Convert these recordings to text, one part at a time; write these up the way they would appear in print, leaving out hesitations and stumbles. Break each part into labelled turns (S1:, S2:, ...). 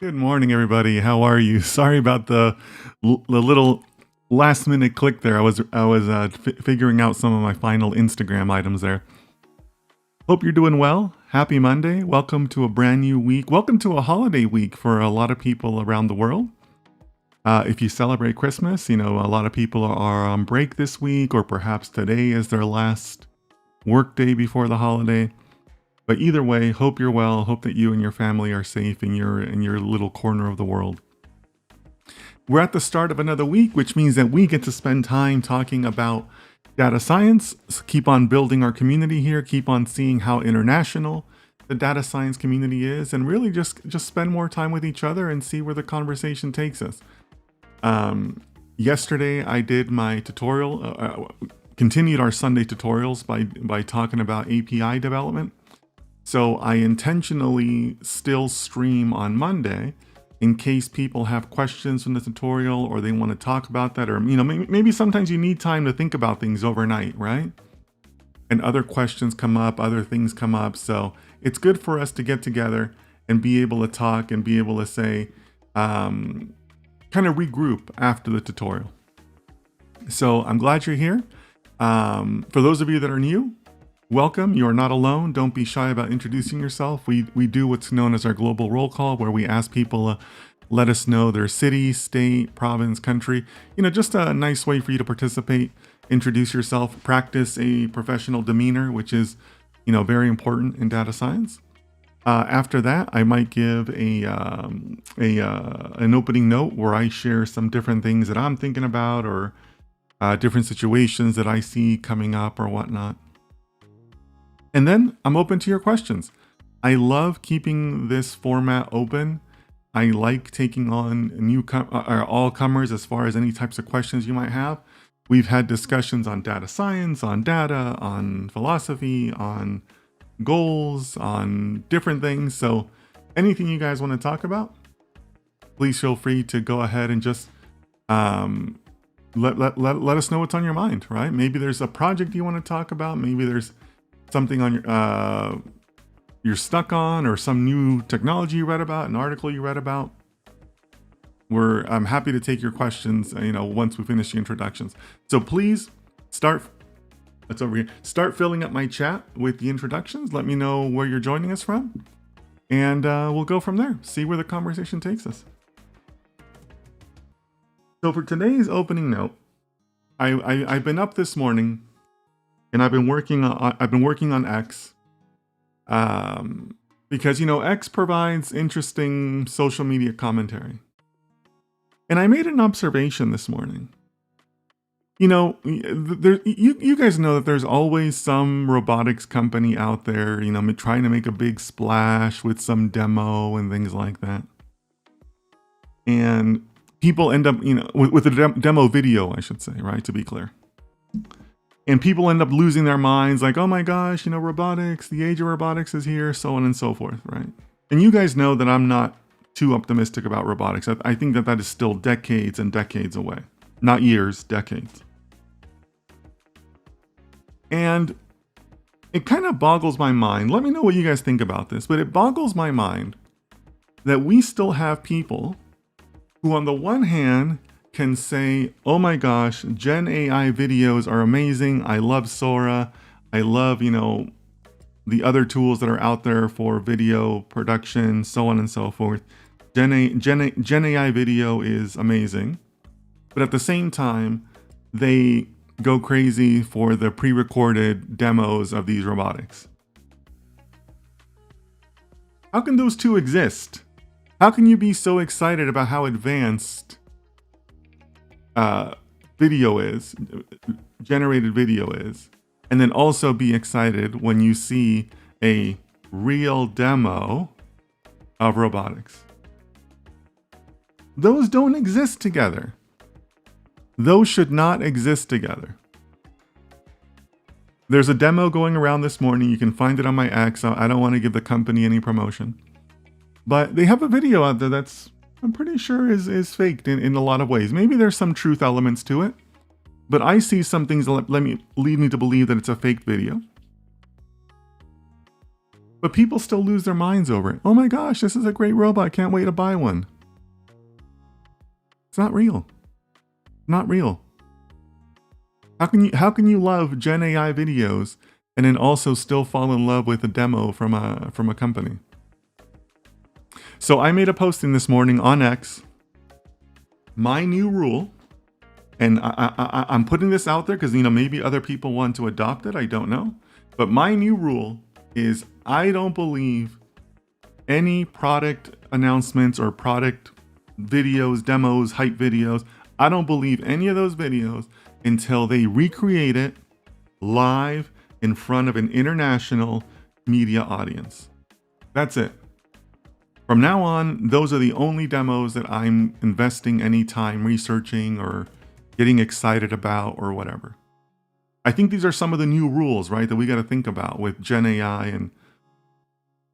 S1: Good morning, everybody. How are you? Sorry about the little last minute click there. I was figuring out some of my final Instagram items there. Hope you're doing well. Happy Monday. Welcome to a brand new week. Welcome to a holiday week for a lot of people around the world. If you celebrate Christmas, a lot of people are on break this week, or perhaps today is their last work day before the holiday. But either way, hope you're well. Hope that you and your family are safe in your little corner of the world. We're at the start of another week, which means that we get to spend time talking about data science. Keep on building our community here. Keep on seeing how international the data science community is, and really just spend more time with each other and see where the conversation takes us. Yesterday, I did my tutorial. Continued our Sunday tutorials by talking about API development. So I intentionally still stream on Monday in case people have questions from the tutorial or they want to talk about that, or maybe sometimes you need time to think about things overnight, right? And other questions come up, other things come up. So it's good for us to get together and be able to talk and be able to say, kind of regroup after the tutorial. So I'm glad you're here. For those of you that are new, welcome. You are not alone. Don't be shy about introducing yourself. We do what's known as our global roll call, where we ask people let us know their city, state, province, country. Just a nice way for you to participate. Introduce yourself. Practice a professional demeanor, which is very important in data science. After that, I might give an opening note where I share some different things that I'm thinking about, or different situations that I see coming up or whatnot. And then I'm open to your questions. I love keeping this format open. I like taking on all comers as far as any types of questions you might have. We've had discussions on data science, on data, on philosophy, on goals, on different things. So anything you guys want to talk about, please feel free to go ahead and just let us know what's on your mind, right? Maybe there's a project you want to talk about. Maybe there's something on you're stuck on, or some new technology you read about, an article you read about. I'm happy to take your questions, once we finish the introductions. So please start filling up my chat with the introductions. Let me know where you're joining us from, and we'll go from there. See where the conversation takes us. So for today's opening note, I've been up this morning, and I've been working on X, because X provides interesting social media commentary. And I made an observation this morning. You guys know that there's always some robotics company out there, trying to make a big splash with some demo and things like that. And people end up, with a demo video, I should say, right? To be clear. And people end up losing their minds, like, oh my gosh, robotics, the age of robotics is here, so on and so forth, right? And you guys know that I'm not too optimistic about robotics. I think that is still decades and decades away. Not years, decades. And it kind of boggles my mind. Let me know what you guys think about this, but it boggles my mind that we still have people who, on the one hand, can say, oh my gosh, Gen AI videos are amazing. I love Sora. I love, the other tools that are out there for video production, so on and so forth. Gen AI video is amazing. But at the same time, they go crazy for the pre-recorded demos of these robotics. How can those two exist? How can you be so excited about how advanced generated video is, and then also be excited when you see a real demo of robotics? Those don't exist together. Those should not exist together. There's a demo going around this morning. You can find it on my X. I don't want to give the company any promotion, but they have a video out there that's, I'm pretty sure is faked in a lot of ways. Maybe there's some truth elements to it, but I see some things that lead me to believe that it's a fake video. But people still lose their minds over it. Oh my gosh, this is a great robot. Can't wait to buy one. It's not real. Not real. How can you love Gen AI videos and then also still fall in love with a demo from a company? So I made a posting this morning on X. My new rule, and I'm putting this out there because maybe other people want to adopt it. I don't know. But my new rule is I don't believe any product announcements or product videos, demos, hype videos. I don't believe any of those videos until they recreate it live in front of an international media audience. That's it. From now on, those are the only demos that I'm investing any time researching or getting excited about or whatever. I think these are some of the new rules, right, that we got to think about with Gen AI and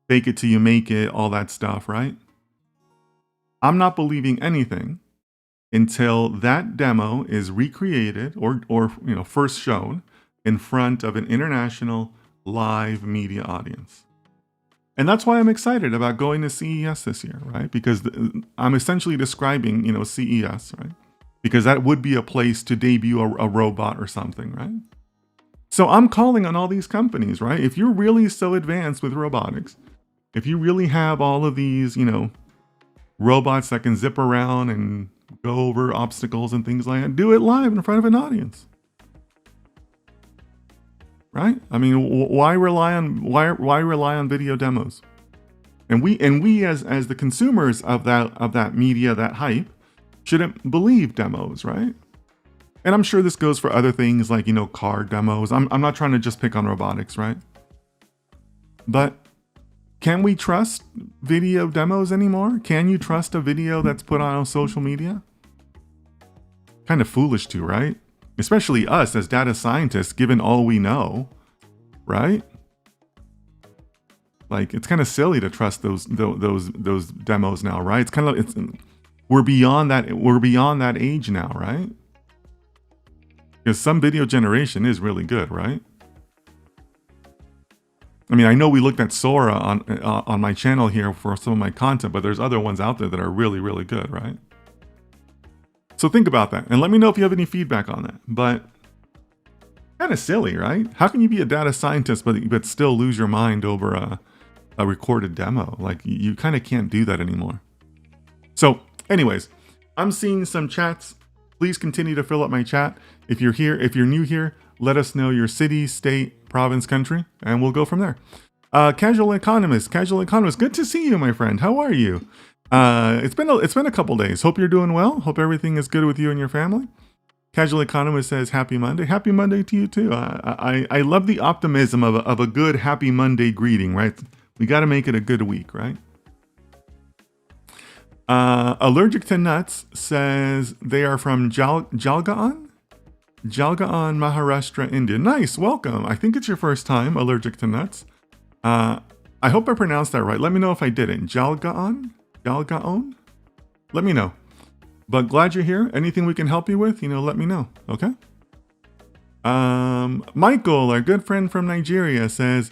S1: fake it till you make it, all that stuff, right? I'm not believing anything until that demo is recreated or first shown in front of an international live media audience. And that's why I'm excited about going to CES this year, right? Because I'm essentially describing, CES, right? Because that would be a place to debut a robot or something, right? So I'm calling on all these companies, right? If you're really so advanced with robotics, if you really have all of these, robots that can zip around and go over obstacles and things like that, do it live in front of an audience. Right? I mean, why rely on video demos? And we as the consumers of that media, that hype, shouldn't believe demos, right? And I'm sure this goes for other things like, car demos. I'm not trying to just pick on robotics, right? But can we trust video demos anymore? Can you trust a video that's put on social media? Kind of foolish to, right? Especially us as data scientists, given all we know, right? Like, it's kind of silly to trust those demos now, right? It's kind of we're beyond that age now, right? Because some video generation is really good, right? I mean, I know we looked at Sora on my channel here for some of my content, but there's other ones out there that are really, really good, right? So think about that and let me know if you have any feedback on that. But kind of silly, right? How can you be a data scientist but still lose your mind over a recorded demo? Like, you kind of can't do that anymore. So anyways, I'm seeing some chats. Please continue to fill up my chat. If you're new here, let us know your city, state, province, country, and we'll go from there. Casual Economist, good to see you, my friend. How are you? It's been a couple days. Hope you're doing well. Hope everything is good with you and your family. Casual Economist says, happy Monday. Happy Monday to you too. I love the optimism of a good happy Monday greeting, right? We got to make it a good week, right? Allergic to Nuts says they are from Jalgaon, Maharashtra, India. Nice, welcome. I think it's your first time, Allergic to Nuts. I hope I pronounced that right. Let me know if I didn't. Jalgaon? Let me know. But glad you're here. Anything we can help you with, let me know, okay? Michael, our good friend from Nigeria, says,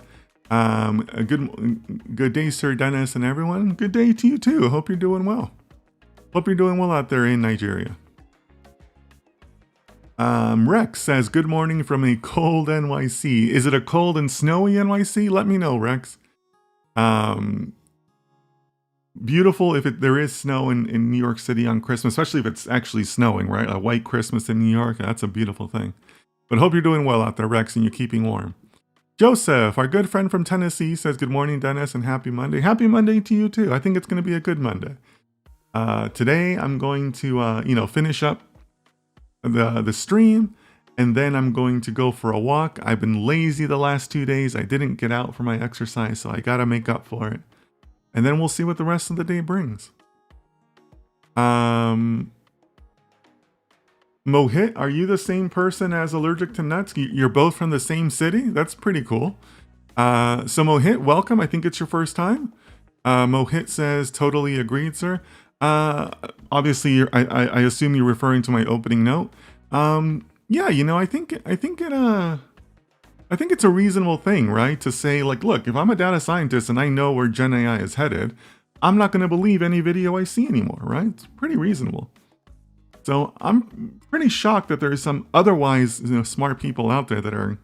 S1: a good day, Sir Dennis and everyone. Good day to you too. Hope you're doing well. Hope you're doing well out there in Nigeria. Rex says, good morning from a cold NYC. Is it a cold and snowy NYC? Let me know, Rex. Beautiful if there is snow in New York City on Christmas, especially if it's actually snowing, right? A white Christmas in New York, that's a beautiful thing. But hope you're doing well out there, Rex, and you're keeping warm. Joseph, our good friend from Tennessee, says, good morning, Dennis, and happy Monday. Happy Monday to you too. I think it's going to be a good Monday. Today, I'm going to, finish up the stream, and then I'm going to go for a walk. I've been lazy the last 2 days. I didn't get out for my exercise, so I got to make up for it. And then we'll see what the rest of the day brings. Mohit, are you the same person as Allergic to Nuts? You're both from the same city? That's pretty cool. So Mohit, welcome. I think it's your first time. Mohit says, totally agreed, sir. Obviously, I assume you're referring to my opening note. Yeah, I think I think it's a reasonable thing, right? To say like, look, if I'm a data scientist and I know where Gen AI is headed, I'm not going to believe any video I see anymore, right? It's pretty reasonable. So I'm pretty shocked that there's some otherwise smart people out there that are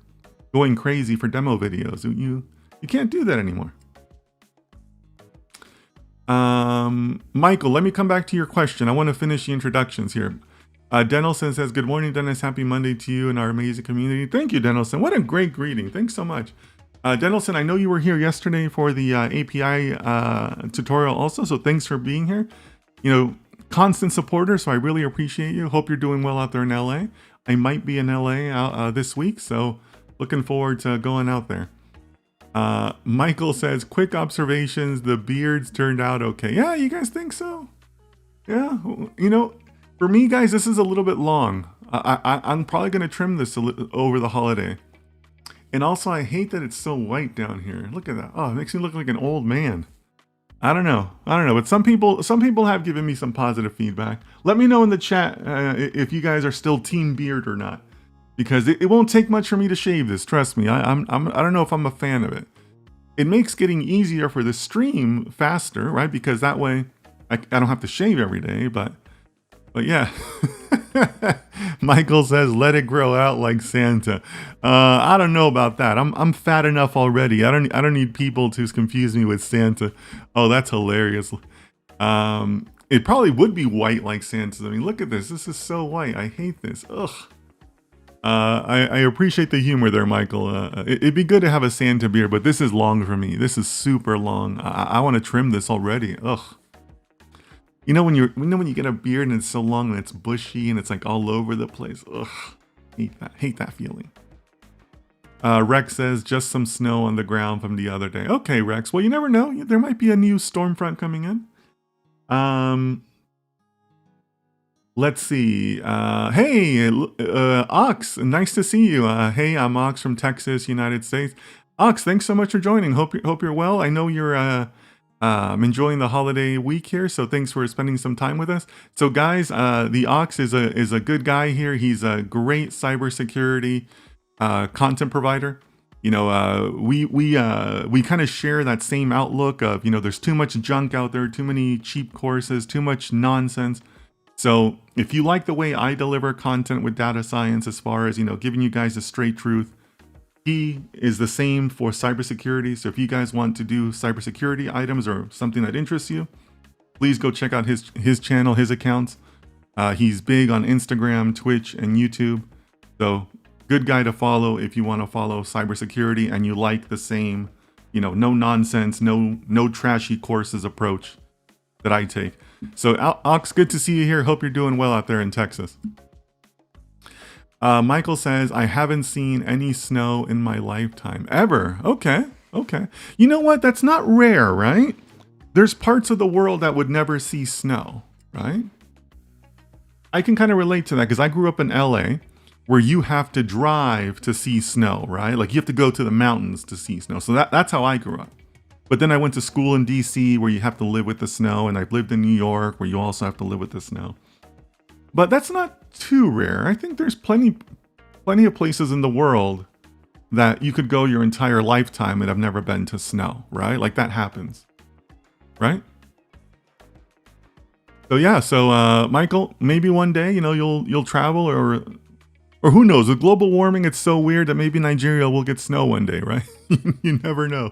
S1: going crazy for demo videos. You can't do that anymore. Michael, let me come back to your question. I want to finish the introductions here. Denelson says, good morning, Dennis. Happy Monday to you and our amazing community. Thank you, Denelson. What a great greeting. Thanks so much. Denelson, I know you were here yesterday for the API tutorial also, so thanks for being here. Constant supporter, so I really appreciate you. Hope you're doing well out there in LA. I might be in LA this week, so looking forward to going out there. Michael says, quick observations, the beards turned out okay. Yeah, you guys think so? Yeah, for me, guys, this is a little bit long. I'm probably going to trim this over the holiday. And also, I hate that it's so white down here. Look at that. Oh, it makes me look like an old man. I don't know. But some people have given me some positive feedback. Let me know in the chat if you guys are still team beard or not. Because it won't take much for me to shave this. Trust me. I don't know if I'm a fan of it. It makes getting easier for the stream faster, right? Because that way I don't have to shave every day, but yeah. Michael says, let it grow out like Santa. I don't know about that. I'm fat enough already. I don't need people to confuse me with Santa. Oh, that's hilarious. It probably would be white like Santa. I mean, look at this. This is so white. I hate this. Ugh. I appreciate the humor there, Michael. It'd be good to have a Santa beard, but this is long for me. This is super long. I want to trim this already. Ugh. When you get a beard and it's so long and it's bushy and it's like all over the place. Ugh. Hate that feeling. Rex says, just some snow on the ground from the other day. Okay, Rex. Well, you never know. There might be a new storm front coming in. Let's see. Hey, Ox, nice to see you. Hey, I'm Ox from Texas, United States. Ox, thanks so much for joining. Hope you're well. I know you're enjoying the holiday week here, so thanks for spending some time with us. So, guys, the Ox is a good guy here. He's a great cybersecurity content provider. We kind of share that same outlook of there's too much junk out there, too many cheap courses, too much nonsense. So if you like the way I deliver content with data science, as far as, giving you guys the straight truth, he is the same for cybersecurity. So if you guys want to do cybersecurity items or something that interests you, please go check out his channel, his accounts. He's big on Instagram, Twitch, and YouTube. So good guy to follow if you want to follow cybersecurity and you like the same, no nonsense, no trashy courses approach that I take. So Ox, good to see you here. Hope you're doing well out there in Texas. Michael says, I haven't seen any snow in my lifetime. Ever? Okay. You know what? That's not rare, right? There's parts of the world that would never see snow, right? I can kind of relate to that because I grew up in LA where you have to drive to see snow, right? Like you have to go to the mountains to see snow. So that's how I grew up. But then I went to school in DC where you have to live with the snow, and I've lived in New York where you also have to live with the snow. But that's not too rare. I think there's plenty of places in the world that you could go your entire lifetime and have never been to snow, right? Like that happens, right? So yeah, Michael, maybe one day, you'll travel or who knows, with global warming, it's so weird that maybe Nigeria will get snow one day, right? You never know.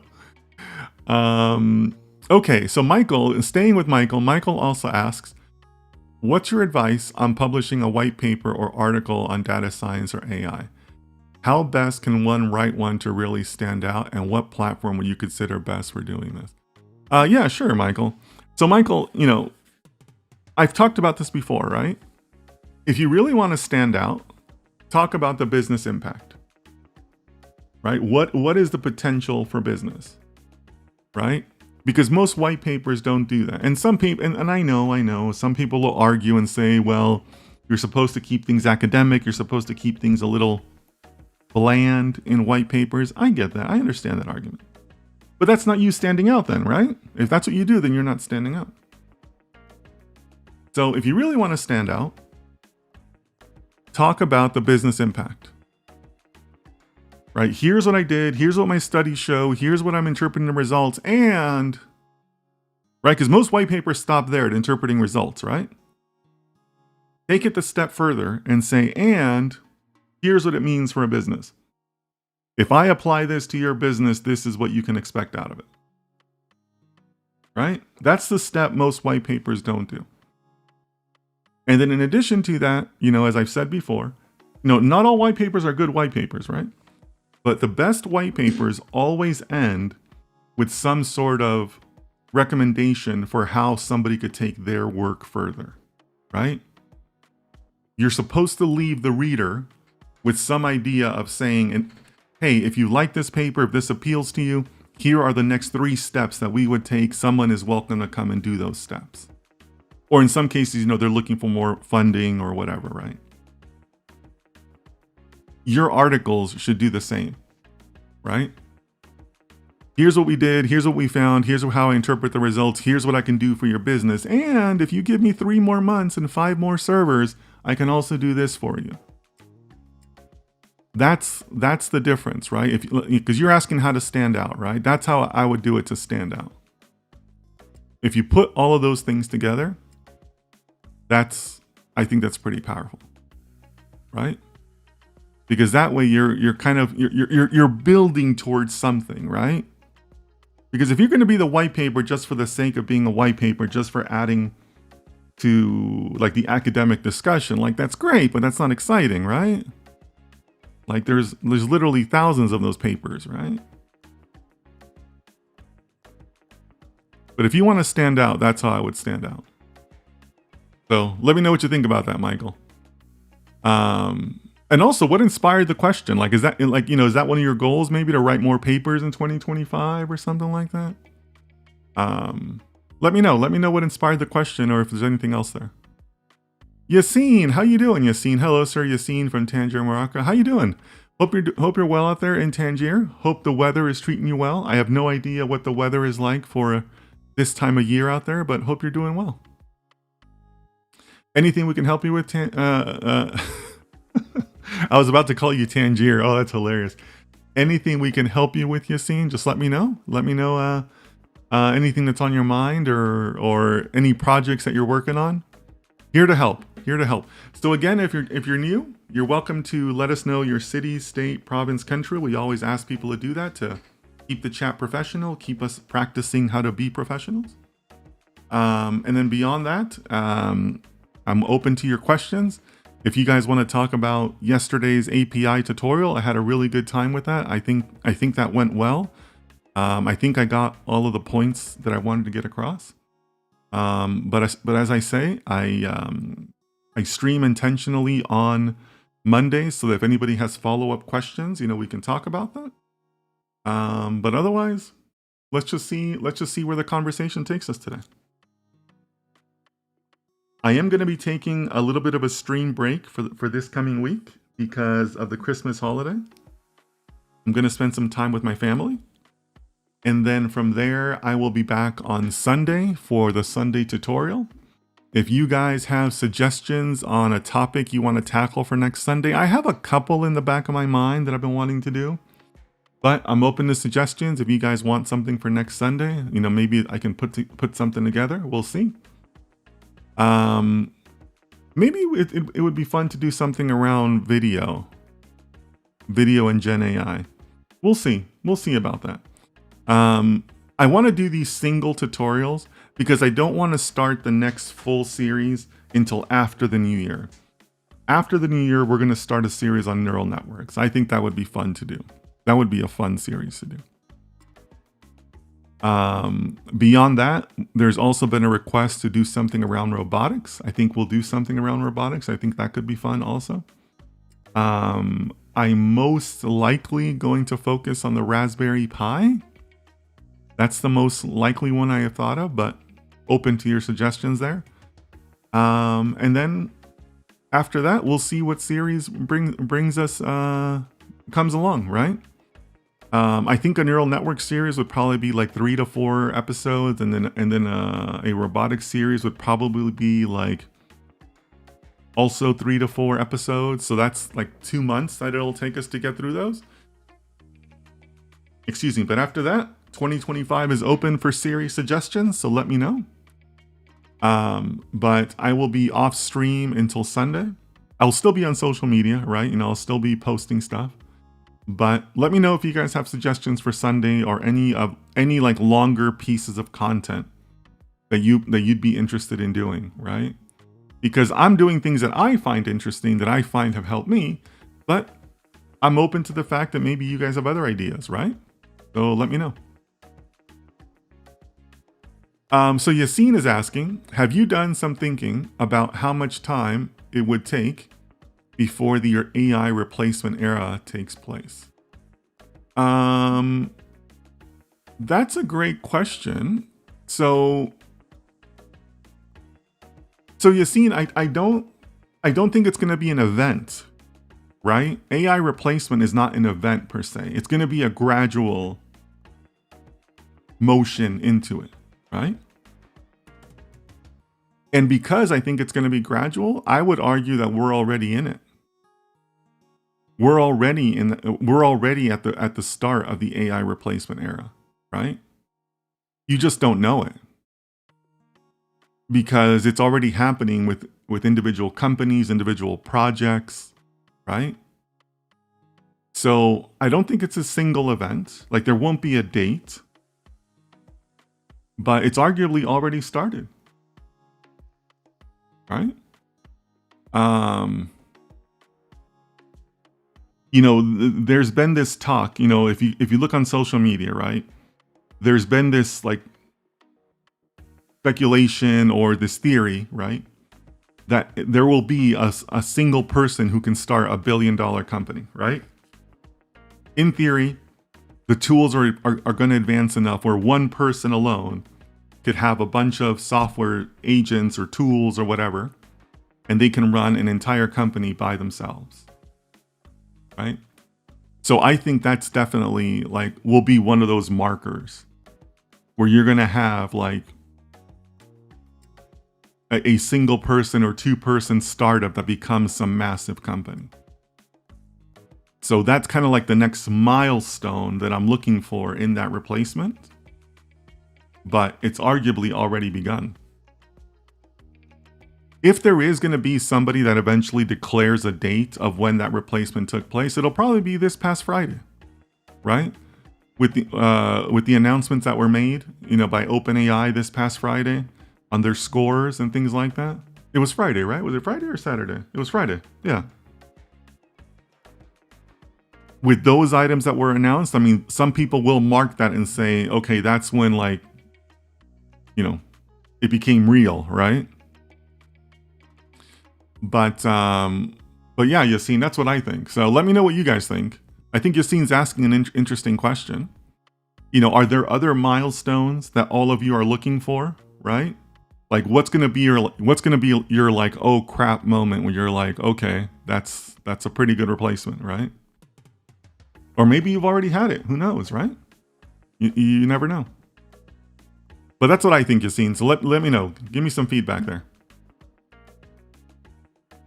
S1: Okay, so Michael, staying with Michael also asks, what's your advice on publishing a white paper or article on data science or AI? How best can one write one to really stand out, and what platform would you consider best for doing this? Yeah, sure, Michael. So Michael, I've talked about this before, right? If you really want to stand out, talk about the business impact, right? What is the potential for business? Right? Because most white papers don't do that. And some people, and I know, some people will argue and say, well, you're supposed to keep things academic. You're supposed to keep things a little bland in white papers. I get that. I understand that argument. But that's not you standing out then, right? If that's what you do, then you're not standing out. So if you really want to stand out, talk about the business impact. right? Here's what I did. Here's what my studies show. Here's what I'm interpreting the results. And, right, because most white papers stop there at interpreting results, right? Take it a step further and say, and here's what it means for a business. If I apply this to your business, this is what you can expect out of it. Right? That's the step most white papers don't do. And then in addition to that, as I've said before, not all white papers are good white papers, right? But the best white papers always end with some sort of recommendation for how somebody could take their work further, right? You're supposed to leave the reader with some idea of saying, hey, if you like this paper, if this appeals to you, here are the next 3 steps that we would take. Someone is welcome to come and do those steps. Or in some cases, they're looking for more funding or whatever, right? Your articles should do the same, right? Here's what we did. Here's what we found. Here's how I interpret the results. Here's what I can do for your business. And if you give me 3 more months and 5 more servers, I can also do this for you. That's the difference, right? Because you're asking how to stand out, right? That's how I would do it to stand out. If you put all of those things together, I think that's pretty powerful, right? Because that way you're building towards something, right? Because if you're going to be the white paper just for the sake of being a white paper, just for adding to like the academic discussion, like that's great, but that's not exciting, right? Like there's literally thousands of those papers, right? But if you want to stand out, that's how I would stand out. So let me know what you think about that, Michael. And also, what inspired the question? Like, is that one of your goals, maybe to write more papers in 2025 or something like that? Let me know. Let me know what inspired the question, or if there's anything else there. Yassine, how you doing, Yassine? Hello, sir. Yassine from Tangier, Morocco. How you doing? Hope you're well out there in Tangier. Hope the weather is treating you well. I have no idea what the weather is like for this time of year out there, but hope you're doing well. Anything we can help you with? I was about to call you Tangier. Oh, that's hilarious. Anything we can help you with, Yassine? Just let me know. Let me know anything that's on your mind, or any projects that you're working on. Here to help. Here to help. So again, if you're new, you're welcome to let us know your city, state, province, country. We always ask people to do that to keep the chat professional, keep us practicing how to be professionals. And then beyond that, I'm open to your questions. If you guys want to talk about yesterday's API tutorial, I had a really good time with that. I think that went well. I think I got all of the points that I wanted to get across. But as I say, I stream intentionally on Mondays, so that if anybody has follow-up questions, we can talk about that. But otherwise, let's just see where the conversation takes us today. I am going to be taking a little bit of a stream break for this coming week because of the Christmas holiday. I'm going to spend some time with my family. And then from there, I will be back on Sunday for the Sunday tutorial. If you guys have suggestions on a topic you want to tackle for next Sunday, I have a couple in the back of my mind that I've been wanting to do. But I'm open to suggestions. If you guys want something for next Sunday, maybe I can put something together. We'll see. Maybe it would be fun to do something around video and Gen AI. We'll see about that. I want to do these single tutorials because I don't want to start the next full series until after the new year. After the new year, we're going to start a series on neural networks. I think that would be fun to do. That would be a fun series to do. Beyond that, there's also been a request to do something around robotics. I think we'll do something around robotics. I think that could be fun also. I'm most likely going to focus on the Raspberry Pi. That's the most likely one I have thought of, but open to your suggestions there. And then after that, we'll see what series brings us, comes along, right? I think a neural network series would probably be like 3 to 4 episodes, and then a robotics series would probably be like also 3 to 4 episodes. So that's like 2 months that it'll take us to get through those. Excuse me. But after that, 2025 is open for series suggestions. So let me know. But I will be off stream until Sunday. I'll still be on social media, right? I'll still be posting stuff. But let me know if you guys have suggestions for Sunday or any like longer pieces of content that you'd be interested in doing, right? Because I'm doing things that I find interesting, that I find have helped me, but I'm open to the fact that maybe you guys have other ideas, right? So let me know. So Yassine is asking, have you done some thinking about how much time it would take before your AI replacement era takes place? That's a great question. So Yassine, I don't think it's going to be an event, right? AI replacement is not an event per se. It's going to be a gradual motion into it, right? And because I think it's going to be gradual, I would argue that we're already in it. We're already at the start of the AI replacement era, right? You just don't know it because it's already happening with individual companies, individual projects, right? So I don't think it's a single event. Like there won't be a date, but it's arguably already started, right? There's been this talk, if you look on social media, right? There's been this like speculation or this theory, right? That there will be a single person who can start $1 billion company, right? In theory, the tools are going to advance enough where one person alone could have a bunch of software agents or tools or whatever, and they can run an entire company by themselves, right? So I think that's definitely like will be one of those markers where you're going to have like a single person or two person startup that becomes some massive company. So that's kind of like the next milestone that I'm looking for in that replacement. But it's arguably already begun. If there is going to be somebody that eventually declares a date of when that replacement took place, it'll probably be this past Friday, right? With the announcements that were made, by OpenAI this past Friday on their scores and things like that. It was Friday, right? Was it Friday or Saturday? It was Friday. Yeah. With those items that were announced, I mean, some people will mark that and say, okay, that's when it became real, right? But yeah, Yassine, that's what I think. So let me know what you guys think. I think Yassine's asking an interesting question. Are there other milestones that all of you are looking for, right? Like what's going to be your like, oh crap moment when you're like, okay, that's a pretty good replacement, right? Or maybe you've already had it. Who knows, right? You never know. But that's what I think, Yassine. So let me know. Give me some feedback there.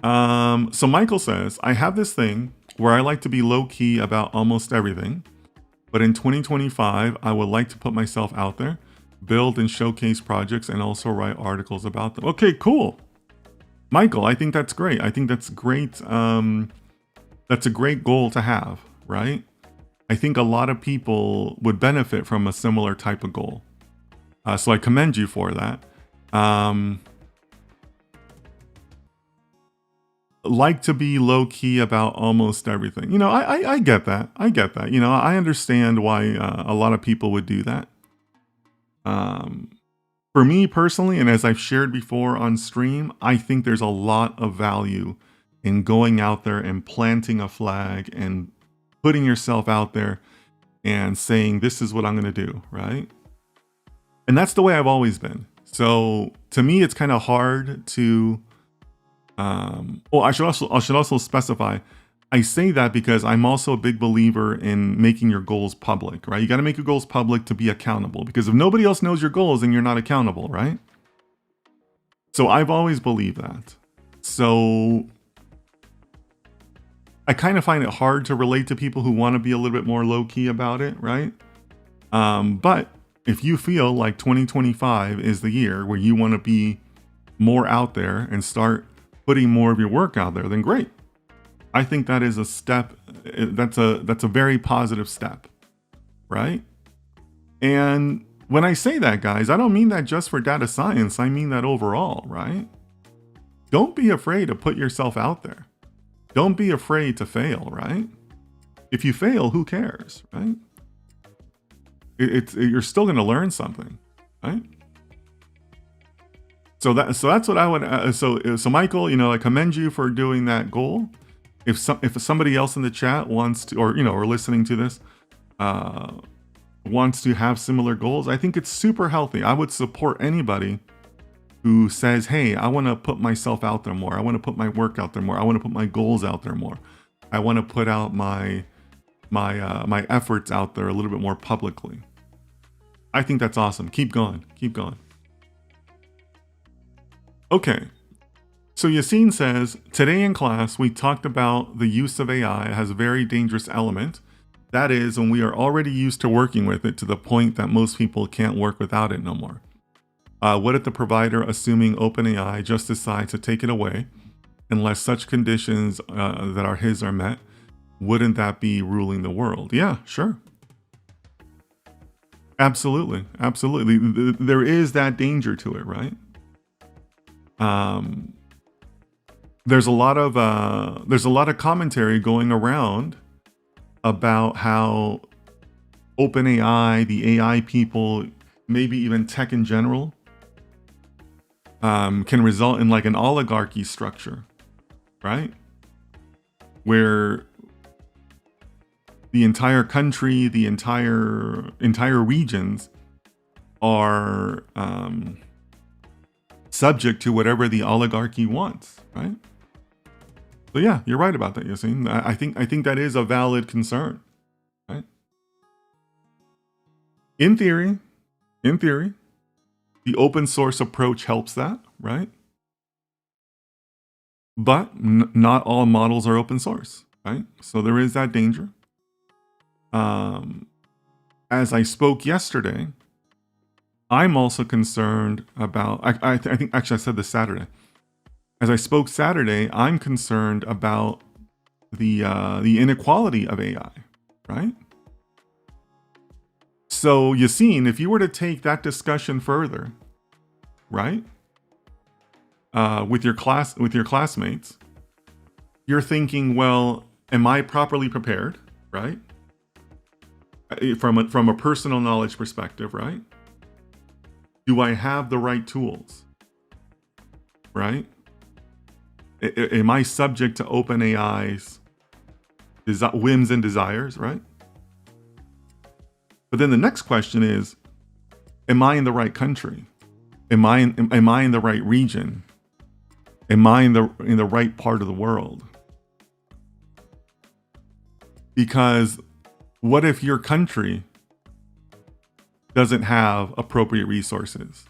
S1: So Michael says, I have this thing where I like to be low key about almost everything, but in 2025, I would like to put myself out there, build and showcase projects, and also write articles about them. Okay, cool. Michael, I think that's great. I think that's great. That's a great goal to have, right? I think a lot of people would benefit from a similar type of goal. So I commend you for that. Like to be low key about almost everything. I get that. I get that. I understand why a lot of people would do that. For me personally, and as I've shared before on stream, I think there's a lot of value in going out there and planting a flag and putting yourself out there and saying, this is what I'm going to do, right? And that's the way I've always been. So to me, it's kind of hard to, I should also specify, I say that because I'm also a big believer in making your goals public, right? You got to make your goals public to be accountable, because if nobody else knows your goals, then you're not accountable, right? So I've always believed that. So I kind of find it hard to relate to people who want to be a little bit more low key about it, right? But if you feel like 2025 is the year where you want to be more out there and start putting more of your work out there, then great. I think that is a step. That's a very positive step, right? And when I say that, guys, I don't mean that just for data science. I mean that overall, right? Don't be afraid to put yourself out there. Don't be afraid to fail, right? If you fail, who cares, right? You're still going to learn something, right? So that's what I would. So Michael, I commend you for doing that goal. If somebody else in the chat wants to, or listening to this, wants to have similar goals, I think it's super healthy. I would support anybody who says, hey, I want to put myself out there more. I want to put my work out there more. I want to put my goals out there more. I want to put out my efforts out there a little bit more publicly. I think that's awesome. Keep going. Keep going. Okay. So Yassine says, today in class, we talked about the use of AI has a very dangerous element. That is, when we are already used to working with it to the point that most people can't work without it no more. What if the provider, assuming OpenAI, just decides to take it away unless such conditions that are his are met? Wouldn't that be ruling the world? Yeah, sure. Absolutely. Absolutely. There is that danger to it, right? There's a lot of commentary going around about how OpenAI, the AI people, maybe even tech in general, can result in like an oligarchy structure, right? Where the entire country, the entire regions are subject to whatever the oligarchy wants, right? So yeah, you're right about that, Yassine. I think that is a valid concern, right? In theory, the open source approach helps that, right? But not all models are open source, right? So there is that danger. As I spoke yesterday, I'm also concerned about, I think actually I said this Saturday. As I spoke Saturday, I'm concerned about the inequality of AI, right? So Yassine, if you were to take that discussion further, right, with your classmates, you're thinking, well, am I properly prepared, right? From a personal knowledge perspective, right? Do I have the right tools, right? Am I subject to OpenAI's whims and desires, right? But then the next question is, am I in the right country? Am I in the right region? Am I in the right part of the world? Because what if your country doesn't have appropriate resources?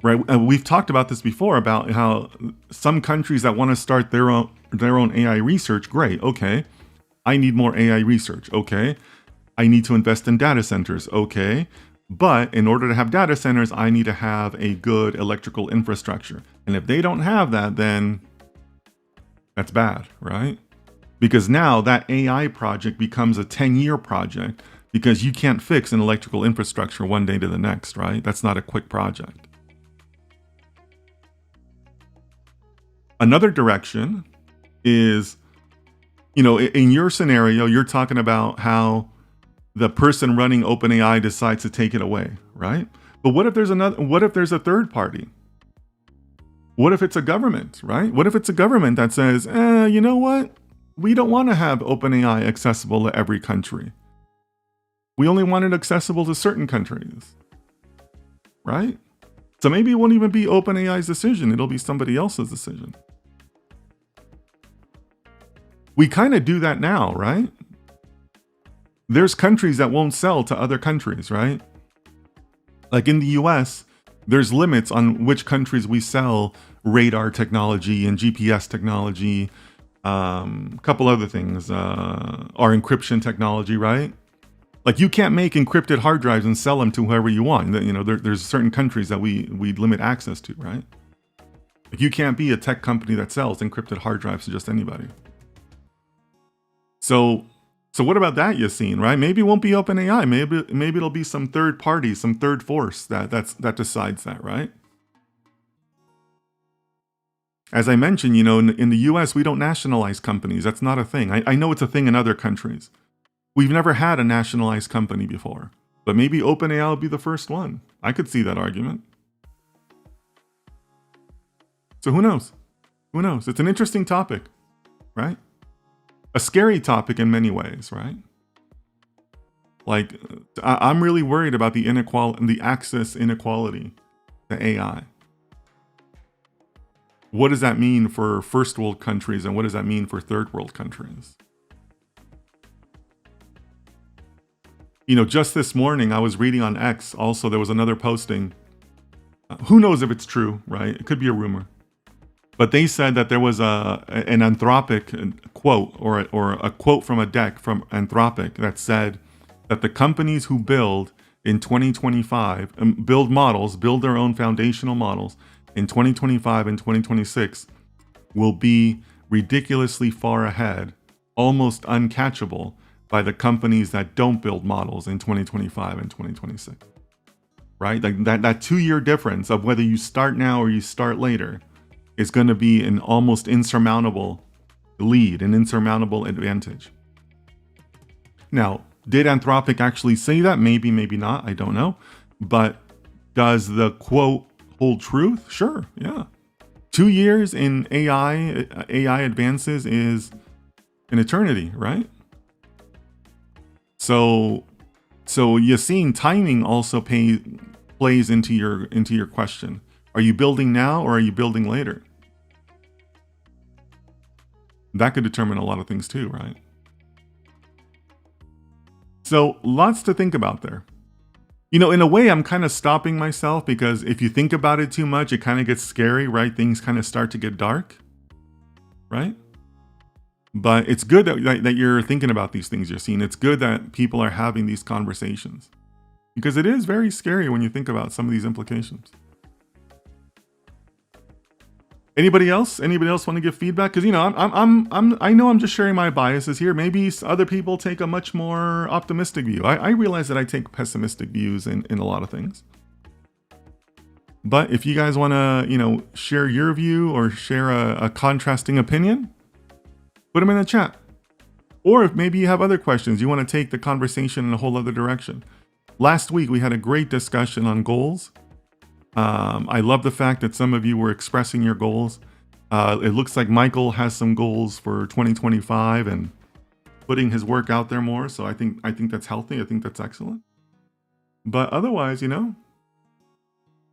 S1: Right? We've talked about this before about how some countries that want to start their own AI research, great, okay. I need more AI research, okay. I need to invest in data centers, okay. But in order to have data centers, I need to have a good electrical infrastructure. And if they don't have that, then that's bad, right? Because now that AI project becomes a 10-year project because you can't fix an electrical infrastructure one day to the next, right? That's not a quick project. Another direction is, in your scenario, you're talking about how the person running OpenAI decides to take it away, right? But what if there's a third party? What if it's a government, right? What if it's a government that says, you know what? We don't want to have OpenAI accessible to every country. We only want it accessible to certain countries, right? So maybe it won't even be OpenAI's decision. It'll be somebody else's decision. We kind of do that now, right? There's countries that won't sell to other countries, right? Like in the US, there's limits on which countries we sell radar technology and GPS technology, a couple other things, our encryption technology, right? Like, you can't make encrypted hard drives and sell them to whoever you want. You know, there's certain countries that we limit access to, right? Like, you can't be a tech company that sells encrypted hard drives to just anybody. So what about that, Yassine, right? Maybe it won't be OpenAI. Maybe it'll be some third party, some third force that decides that, right? As I mentioned, you know, in the US, we don't nationalize companies. That's not a thing. I know it's a thing in other countries. We've never had a nationalized company before, but maybe OpenAI will be the first one. I could see that argument. So who knows? Who knows? It's an interesting topic, right? A scary topic in many ways, right? Like, I'm really worried about the inequality, the access inequality to AI. What does that mean for first world countries, and what does that mean for third world countries? You know, just this morning, I was reading on X, also, there was another posting. Who knows if it's true, right? It could be a rumor. But they said that there was an Anthropic quote, or a quote from a deck from Anthropic that said that the companies who build in 2025, build their own foundational models in 2025 and 2026 will be ridiculously far ahead, almost uncatchable, by the companies that don't build models in 2025 and 2026, right? Like that 2-year difference of whether you start now or you start later is going to be an almost insurmountable lead, an insurmountable advantage. Now, did Anthropic actually say that? Maybe, maybe not. I don't know. But does the quote hold truth? Sure. Yeah. 2 years in AI advances is an eternity, right? So Yassine, timing also plays into your question. Are you building now or are you building later? That could determine a lot of things too, right? So lots to think about there. You know, in a way, I'm kind of stopping myself, because if you think about it too much, it kind of gets scary, right? Things kind of start to get dark, right? But it's good that you're thinking about these things, Yassine. It's good that people are having these conversations, because it is very scary when you think about some of these implications. Anybody else want to give feedback? Because, you know, I know I'm just sharing my biases here. Maybe other people take a much more optimistic view. I realize that I take pessimistic views in a lot of things. But if you guys want to, you know, share your view or share a contrasting opinion, put them in the chat. Or if maybe you have other questions, you want to take the conversation in a whole other direction. Last week, we had a great discussion on goals. I love the fact that some of you were expressing your goals. It looks like Michael has some goals for 2025 and putting his work out there more. So I think that's healthy. I think that's excellent. But otherwise, you know,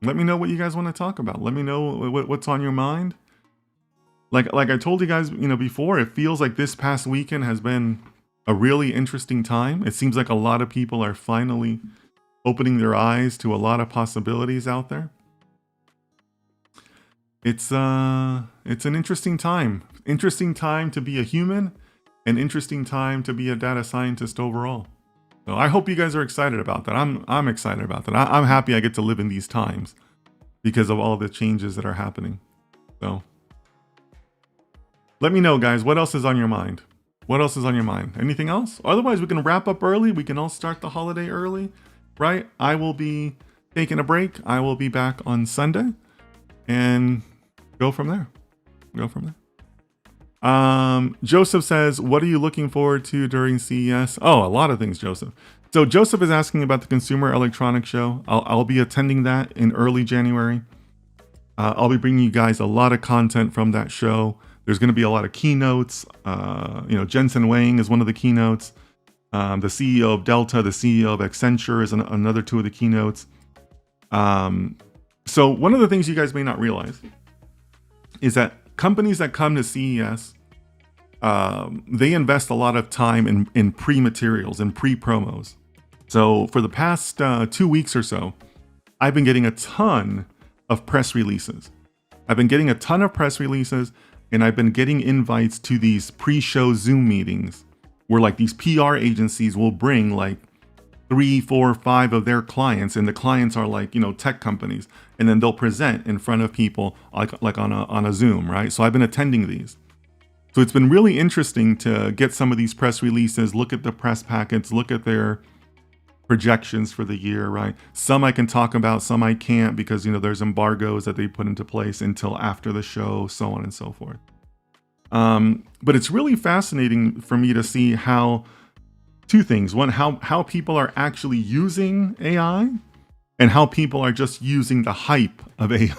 S1: let me know what you guys want to talk about. Let me know what's on your mind. Like I told you guys, you know, before, it feels like this past weekend has been a really interesting time. It seems like a lot of people are finally opening their eyes to a lot of possibilities out there. It's an interesting time. Interesting time to be a human, and interesting time to be a data scientist overall. So I hope you guys are excited about that. I'm excited about that. I'm happy I get to live in these times because of all the changes that are happening. So let me know, guys, what else is on your mind? What else is on your mind? Anything else? Otherwise, we can wrap up early. We can all start the holiday early, right? I will be taking a break. I will be back on Sunday and go from there. Joseph says, what are you looking forward to during CES? Oh, a lot of things, Joseph. So Joseph is asking about the Consumer Electronics Show. I'll be attending that in early January. I'll be bringing you guys a lot of content from that show. There's going to be a lot of keynotes. You know, Jensen Wang is one of the keynotes. The CEO of Delta, the CEO of Accenture is another two of the keynotes. So one of the things you guys may not realize is that companies that come to CES, they invest a lot of time in pre-materials and pre-promos. So for the past 2 weeks or so, I've been getting a ton of press releases. And I've been getting invites to these pre-show Zoom meetings where like these PR agencies will bring like 3, 4, 5 of their clients, and the clients are like, tech companies, and then they'll present in front of people like on a Zoom, right? So I've been attending these. So it's been really interesting to get some of these press releases, look at the press packets, look at their projections for the year, right? Some I can talk about, some I can't because, there's embargoes that they put into place until after the show, so on and so forth. But it's really fascinating for me to see how two things. One, how people are actually using AI and how people are just using the hype of AI,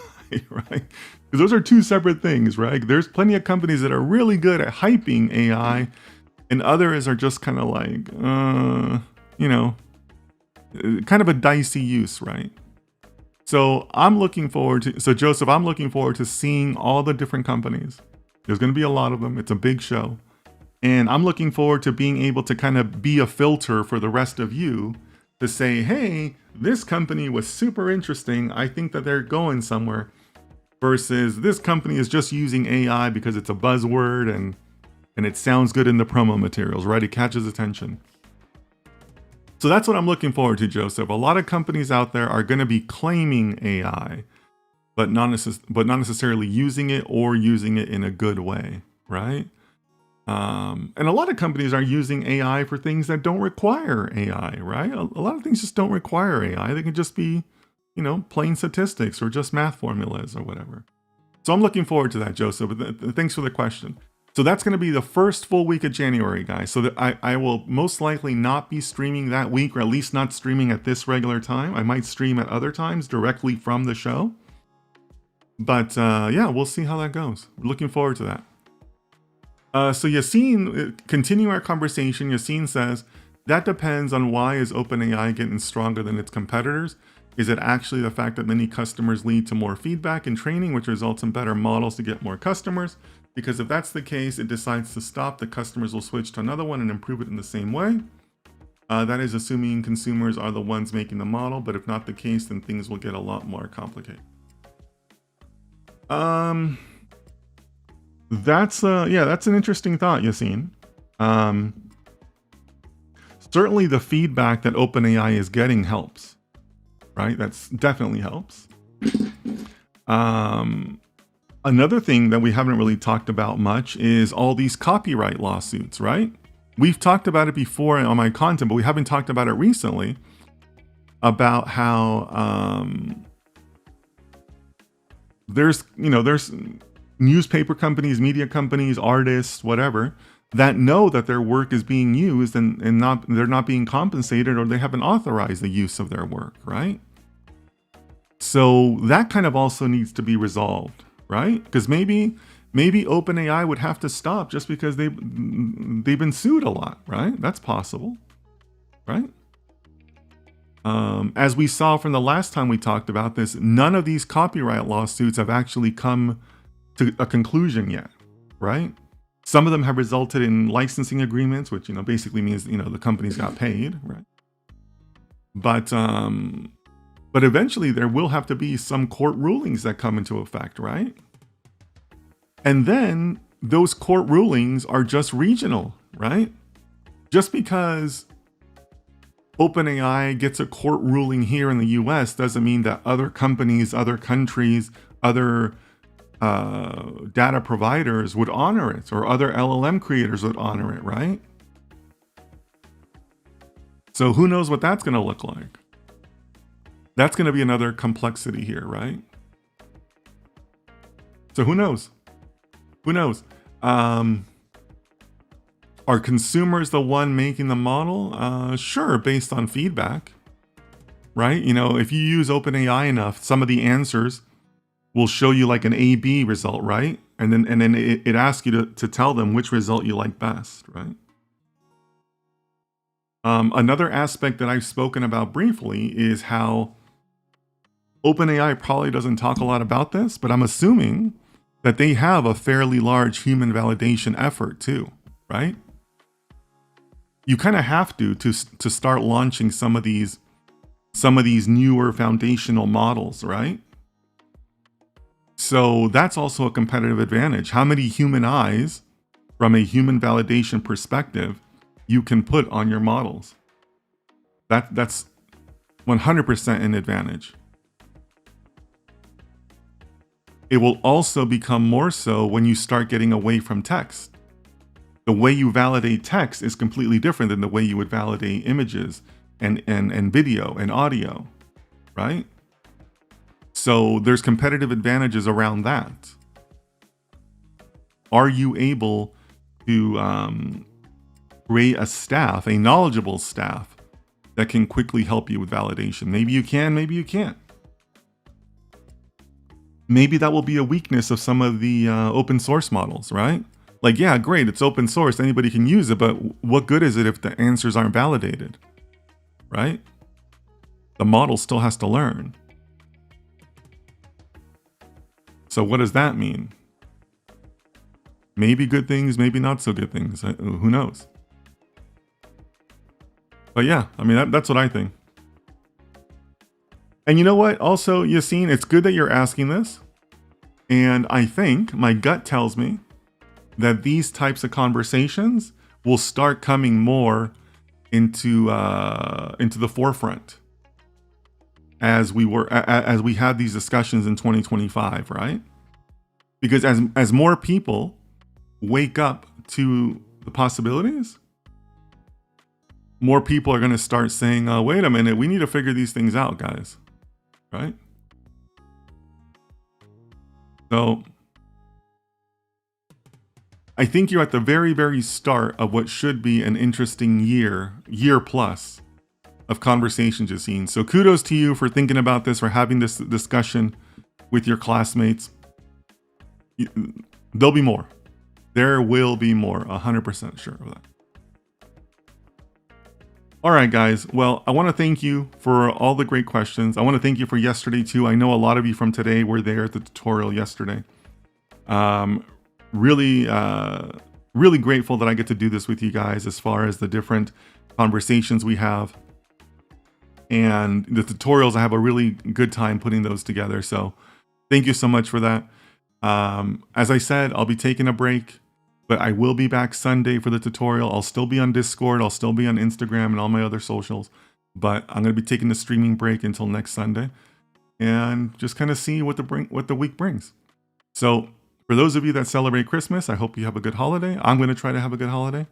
S1: right? Because those are two separate things, right? There's plenty of companies that are really good at hyping AI and others are just kind of like, kind of a dicey use, right? So Joseph, I'm looking forward to seeing all the different companies. There's going to be a lot of them. It's a big show. And I'm looking forward to being able to kind of be a filter for the rest of you to say, hey, this company was super interesting. I think that they're going somewhere. Versus this company is just using AI because it's a buzzword and it sounds good in the promo materials, right? It catches attention. So that's what I'm looking forward to, Joseph. A lot of companies out there are going to be claiming AI, but not necessarily using it or using it in a good way, right? And a lot of companies are using AI for things that don't require AI, right? A lot of things just don't require AI. They can just be, plain statistics or just math formulas or whatever. So I'm looking forward to that, Joseph. Thanks for the question. So that's going to be the first full week of January, guys. So that I will most likely not be streaming that week, or at least not streaming at this regular time. I might stream at other times directly from the show. But yeah, we'll see how that goes. We're looking forward to that. So Yassine, continuing our conversation, Yassine says, that depends on why is OpenAI getting stronger than its competitors. Is it actually the fact that many customers lead to more feedback and training, which results in better models to get more customers? Because if that's the case, it decides to stop, the customers will switch to another one and improve it in the same way. That is assuming consumers are the ones making the model, but if not the case, then things will get a lot more complicated. That's an interesting thought, Yassine. Certainly the feedback that OpenAI is getting helps, right? That's definitely helps. Another thing that we haven't really talked about much is all these copyright lawsuits, right? We've talked about it before on my content, but we haven't talked about it recently about how there's newspaper companies, media companies, artists, whatever, that know that their work is being used and they're not being compensated, or they haven't authorized the use of their work, right? So that kind of also needs to be resolved, right? Because maybe OpenAI would have to stop just because they've been sued a lot, right? That's possible, right? As we saw from the last time we talked about this, none of these copyright lawsuits have actually come to a conclusion yet, right? Some of them have resulted in licensing agreements, which basically means the companies got paid, right? But eventually there will have to be some court rulings that come into effect, right? And then those court rulings are just regional, right? Just because OpenAI gets a court ruling here in the US doesn't mean that other companies, other countries, other data providers would honor it, or other LLM creators would honor it, right? So who knows what that's going to look like? That's going to be another complexity here, right? So who knows? Who knows? Are consumers the one making the model? Sure, based on feedback, right? If you use OpenAI enough, some of the answers will show you like an A/B result, right? And then it asks you to tell them which result you like best, right? Another aspect that I've spoken about briefly is how OpenAI probably doesn't talk a lot about this, but I'm assuming that they have a fairly large human validation effort too, right? You kind of have to start launching some of these newer foundational models, right? So that's also a competitive advantage. How many human eyes from a human validation perspective you can put on your models? That's 100% an advantage. It will also become more so when you start getting away from text. The way you validate text is completely different than the way you would validate images and video and audio, right? So there's competitive advantages around that. Are you able to create a staff, a knowledgeable staff that can quickly help you with validation? Maybe you can, maybe you can't. Maybe that will be a weakness of some of the open source models, right? Like, yeah, great, it's open source, anybody can use it, but what good is it if the answers aren't validated, right? The model still has to learn. So what does that mean? Maybe good things, maybe not so good things. Who knows? But yeah, I mean, that's what I think. And you know what? Also, Yassine, it's good that you're asking this. And I think my gut tells me that these types of conversations will start coming more into the forefront as we had these discussions in 2025, right? Because as more people wake up to the possibilities, more people are going to start saying, wait a minute, we need to figure these things out, guys, right? So I think you're at the very, very start of what should be an interesting year plus of conversations, Yassine. So kudos to you for thinking about this, for having this discussion with your classmates. There'll be more. There will be more, 100% sure of that. All right, guys. Well, I want to thank you for all the great questions. I want to thank you for yesterday too. I know a lot of you from today were there at the tutorial yesterday. Really grateful that I get to do this with you guys as far as the different conversations we have. And the tutorials, I have a really good time putting those together. So thank you so much for that. As I said, I'll be taking a break, but I will be back Sunday for the tutorial. I'll still be on Discord. I'll still be on Instagram and all my other socials, but I'm going to be taking the streaming break until next Sunday and just kind of see what the week brings. So for those of you that celebrate Christmas, I hope you have a good holiday. I'm going to try to have a good holiday.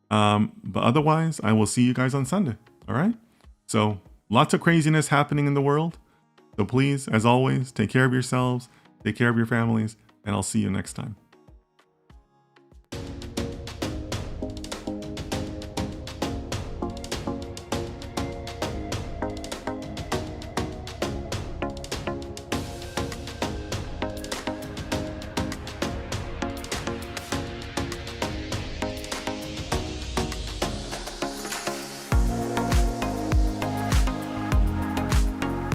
S1: But otherwise, I will see you guys on Sunday. All right. So lots of craziness happening in the world. So please, as always, take care of yourselves, take care of your families, and I'll see you next time.